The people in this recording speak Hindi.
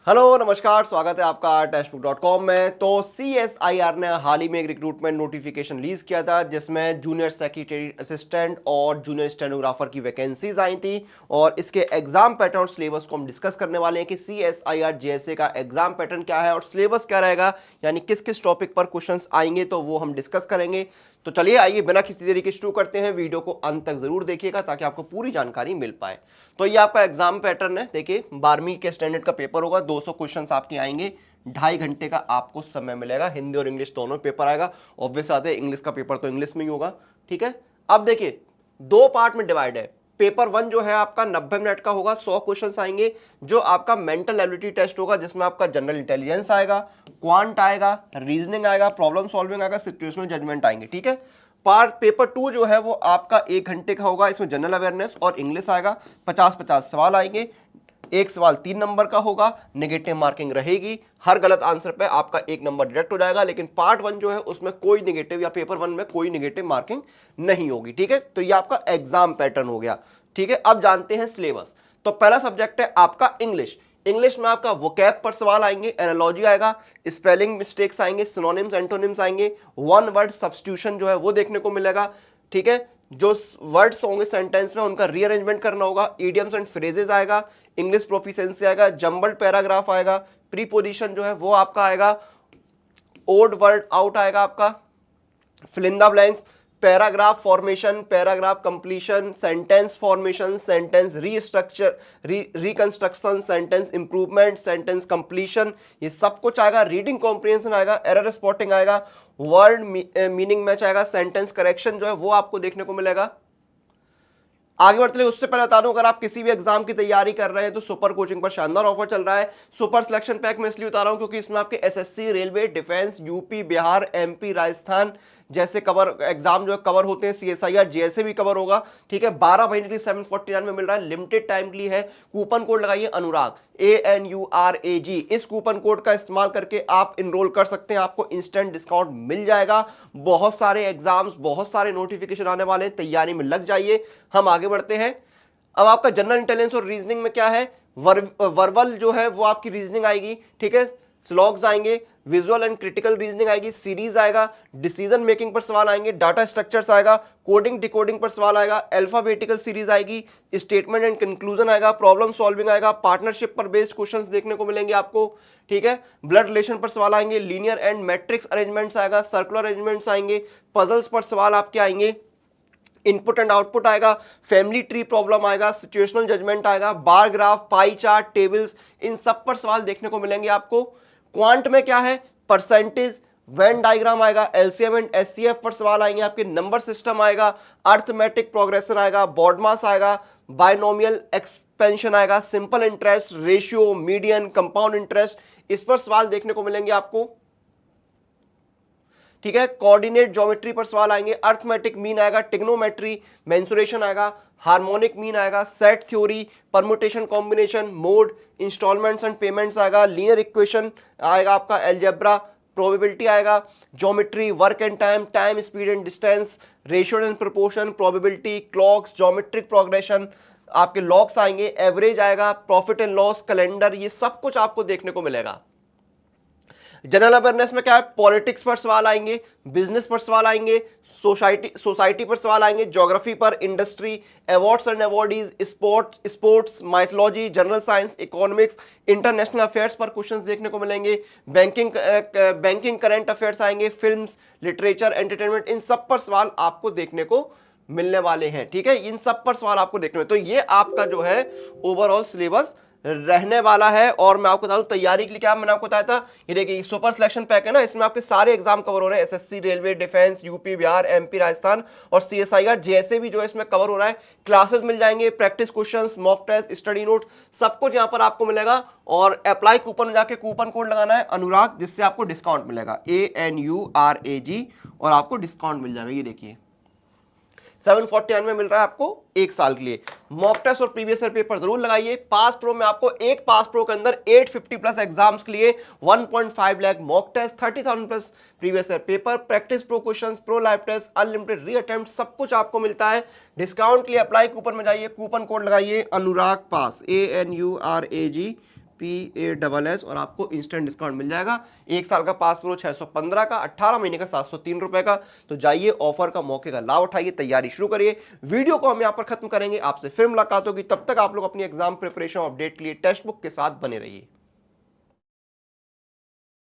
हेलो नमस्कार, स्वागत है आपका टेस्टबुक.com में। तो CSIR ने हाल ही में एक रिक्रूटमेंट नोटिफिकेशन रिलीज किया था जिसमें जूनियर सेक्रेटरी असिस्टेंट और जूनियर स्टेनोग्राफर की वैकेंसीज आई थी और इसके एग्जाम पैटर्न और सिलेबस को हम डिस्कस करने वाले हैं कि CSIR JSA का एग्जाम पैटर्न क्या है और सिलेबस क्या रहेगा, यानी किस किस टॉपिक पर क्वेश्चंस आएंगे, तो वो हम डिस्कस करेंगे। तो चलिए आइए बिना किसी देरी के शुरू करते हैं। वीडियो को अंत तक जरूर देखिएगा ताकि आपको पूरी जानकारी मिल पाए। तो ये आपका एग्जाम पैटर्न है। देखिए 12वीं के स्टैंडर्ड का पेपर होगा, 200 क्वेश्चंस आपके आएंगे, 2.5 घंटे का आपको समय मिलेगा। हिंदी और इंग्लिश दोनों पेपर आएगा। ऑब्वियस आते हैं, इंग्लिश का पेपर तो इंग्लिश में ही होगा। ठीक है, अब देखिए दो पार्ट में डिवाइड है। पेपर 1 जो है आपका 90 मिनट का होगा, 100 क्वेश्चंस आएंगे, जो आपका मेंटल एबिलिटी टेस्ट होगा जिसमें आपका जनरल इंटेलिजेंस आएगा, क्वांट आएगा, रीजनिंग आएगा, प्रॉब्लम सॉल्विंग आएगा, सिचुएशनल जजमेंट आएंगे। ठीक है, पार्ट पेपर 2 जो है वो आपका 1 घंटे का होगा। इसमें जनरल अवेयरनेस और इंग्लिश आएगा, 50-50 सवाल आएंगे। एक सवाल 3 नंबर का होगा, नेगेटिव मार्किंग रहेगी, हर गलत आंसर पे आपका 1 नंबर डिडक्ट हो जाएगा। लेकिन पार्ट 1 जो है उसमें कोई नेगेटिव, या पेपर 1 में कोई नेगेटिव मार्किंग नहीं होगी। ठीक है, तो ये आपका एग्जाम पैटर्न हो गया। ठीक है, अब जानते हैं सिलेबस। तो पहला सब्जेक्ट है आपका इंग्लिश। इंग्लिश में आपका वोकैब पर सवाल आएंगे, एनालॉजी आएगा, स्पेलिंग मिस्टेक्स आएंगे, सिनोनिम्स एंटोनिम्स आएंगे, वन वर्ड सब्स्टिट्यूशन जो है वो देखने को मिलेगा। ठीक है, जो वर्ड्स होंगे सेंटेंस में उनका रीअरेंजमेंट करना होगा, इडियम्स एंड फ्रेजेस आएगा, इंग्लिश प्रोफिशिएंसी आएगा, जंबल्ड पैराग्राफ आएगा, प्रीपोजिशन जो है वो आपका आएगा, ओड वर्ड आउट आएगा आपका, fill in the blanks, paragraph formation, paragraph completion, sentence formation, sentence restructure, reconstruction, sentence improvement, sentence completion, ये सब कुछ आएगा। रीडिंग कॉम्प्रिहेंशन आएगा, एरर स्पॉटिंग आएगा, वर्ड मीनिंग मैच आएगा, सेंटेंस करेक्शन जो है वो आपको देखने को मिलेगा। आगे बढ़ते उससे पहले बता दूं, अगर आप किसी भी एग्जाम की तैयारी कर रहे हैं तो सुपर कोचिंग पर शानदार ऑफर चल रहा है। सुपर सिलेक्शन पैक में इसलिए बता रहा हूं क्योंकि इसमें आपके SSC, railway, defence, UP, Bihar, MP, Rajasthan जैसे कवर एग्जाम जो है कवर होते हैं। CSIR JSA भी कवर होगा। ठीक है, 12 महीने के लिए 749 में मिल रहा है, लिमिटेड टाइम के लिए है। कूपन कोड लगाइए अनुराग, ANURAG। इस कूपन कोड का इस्तेमाल करके आप इनरोल कर सकते हैं, आपको इंस्टेंट डिस्काउंट मिल जाएगा। बहुत सारे एग्जाम्स, बहुत सारे नोटिफिकेशन आने वाले हैं, तैयारी में लग जाइए। हम आगे बढ़ते हैं। अब आपका जनरल इंटेलिजेंस और रीजनिंग में क्या है, वर्बल जो है वो आपकी रीजनिंग आएगी। ठीक है, स्लॉग्स आएंगे, विजुअल एंड क्रिटिकल रीजनिंग आएगी, सीरीज आएगा, डिसीजन मेकिंग पर सवाल आएंगे, डाटा स्ट्रक्चर्स आएगा, कोडिंग डिकोडिंग पर सवाल आएगा, अल्फाबेटिकल सीरीज आएगी, स्टेटमेंट एंड कंक्लूजन आएगा, प्रॉब्लम सॉल्विंग आएगा, पार्टनरशिप पर बेस्ड क्वेश्चंस देखने को मिलेंगे आपको। ठीक है, ब्लड रिलेशन पर सवाल आएंगे, लीनियर एंड मैट्रिक्स अरेंजमेंट्स आएगा, सर्कुलर अरेंजमेंट्स आएंगे, पजल्स पर सवाल आपके आएंगे, इनपुट एंड आउटपुट आएगा, फैमिली ट्री प्रॉब्लम आएगा, सिचुएशनल जजमेंट आएगा, bar graph, pie chart, tables, इन सब पर सवाल देखने को मिलेंगे आपको। क्वांट में क्या है, परसेंटेज, वेन डायग्राम आएगा, एलसीएम एंड एचसीएफ पर सवाल आएंगे आपके, नंबर सिस्टम आएगा, अर्थमेटिक प्रोग्रेशन आएगा, बॉडमास आएगा, बायनोमियल एक्सपेंशन आएगा, simple interest, ratio, median, compound interest, इस पर सवाल देखने को मिलेंगे आपको। ठीक है, कोऑर्डिनेट ज्योमेट्री पर सवाल आएंगे, अर्थमेटिक मीन आएगा, टिग्नोमेट्री, मेंसुरेशन आएगा, हार्मोनिक मीन आएगा, set theory, permutation combination, mode, instalments and payments आएगा, लीनियर इक्वेशन आएगा आपका, अलजेब्रा, प्रोबेबिलिटी आएगा, geometry, work and time, time speed and distance, ratio and proportion, probability, clocks, geometric progression, आपके लॉग्स आएंगे, एवरेज आएगा, प्रॉफिट एंड लॉस, कैलेंडर, ये सब कुछ आपको देखने को मिलेगा। जनरल अवेयरनेस में क्या है, पॉलिटिक्स पर सवाल आएंगे, बिजनेस पर सवाल आएंगे, सोसाइटी पर सवाल आएंगे, ज्योग्राफी पर, industry, awards and awardees, sports, mythology, general science, economics, international affairs पर क्वेश्चंस देखने को मिलेंगे, बैंकिंग करंट अफेयर्स आएंगे, फिल्म्स, लिटरेचर, एंटरटेनमेंट, इन सब पर सवाल आपको देखने को मिलने वाले हैं। ठीक है, इन सब पर सवाल आपको देखने में, तो ये आपका जो है ओवरऑल सिलेबस रहने वाला है। और मैं आपको बता दूं तैयारी के लिए क्या मैंने आपको बताया था, ये देखिए सुपर सिलेक्शन पैक है ना, इसमें आपके सारे एग्जाम कवर हो रहे हैं, SSC, railway, defence, UP, Bihar, MP, Rajasthan, और CSIR JSA भी जो है इसमें कवर हो रहा है। क्लासेस मिल जाएंगे, practice questions, mock test, study note, सब कुछ यहां पर आपको मिलेगा। और अप्लाई कूपन में जाके कूपन कोड लगाना है अनुराग, जिससे आपको डिस्काउंट मिलेगा, ANURAG, और आपको डिस्काउंट मिल जाएगा। ये देखिए 749 में मिल रहा है आपको 1 साल के लिए। मॉक टेस्ट और प्रीवियस ईयर पेपर जरूर लगाइए। पास प्रो में आपको एक पास प्रो के अंदर 850 प्लस एग्जाम्स के लिए 1.5 lakh mock test, 30,000 plus previous year paper, practice pro questions, pro live test, unlimited re attempt, सब कुछ आपको मिलता है। डिस्काउंट के लिए अप्लाई कूपन में जाइए, कूपन कोड लगाइए अनुराग पास, ANURAG PASS और आपको इंस्टेंट डिस्काउंट मिल जाएगा। 1 साल का पास प्रो 615 का, 18 महीने का 703 रुपए का। तो जाइए ऑफर का मौके का लाभ उठाइए, तैयारी शुरू करिए। वीडियो को हम यहाँ पर खत्म करेंगे, आपसे फिर मुलाकात होगी। तब तक आप लोग अपनी एग्जाम प्रिपरेशन अपडेट के लिए टेक्स्ट बुक के साथ बने रहिए।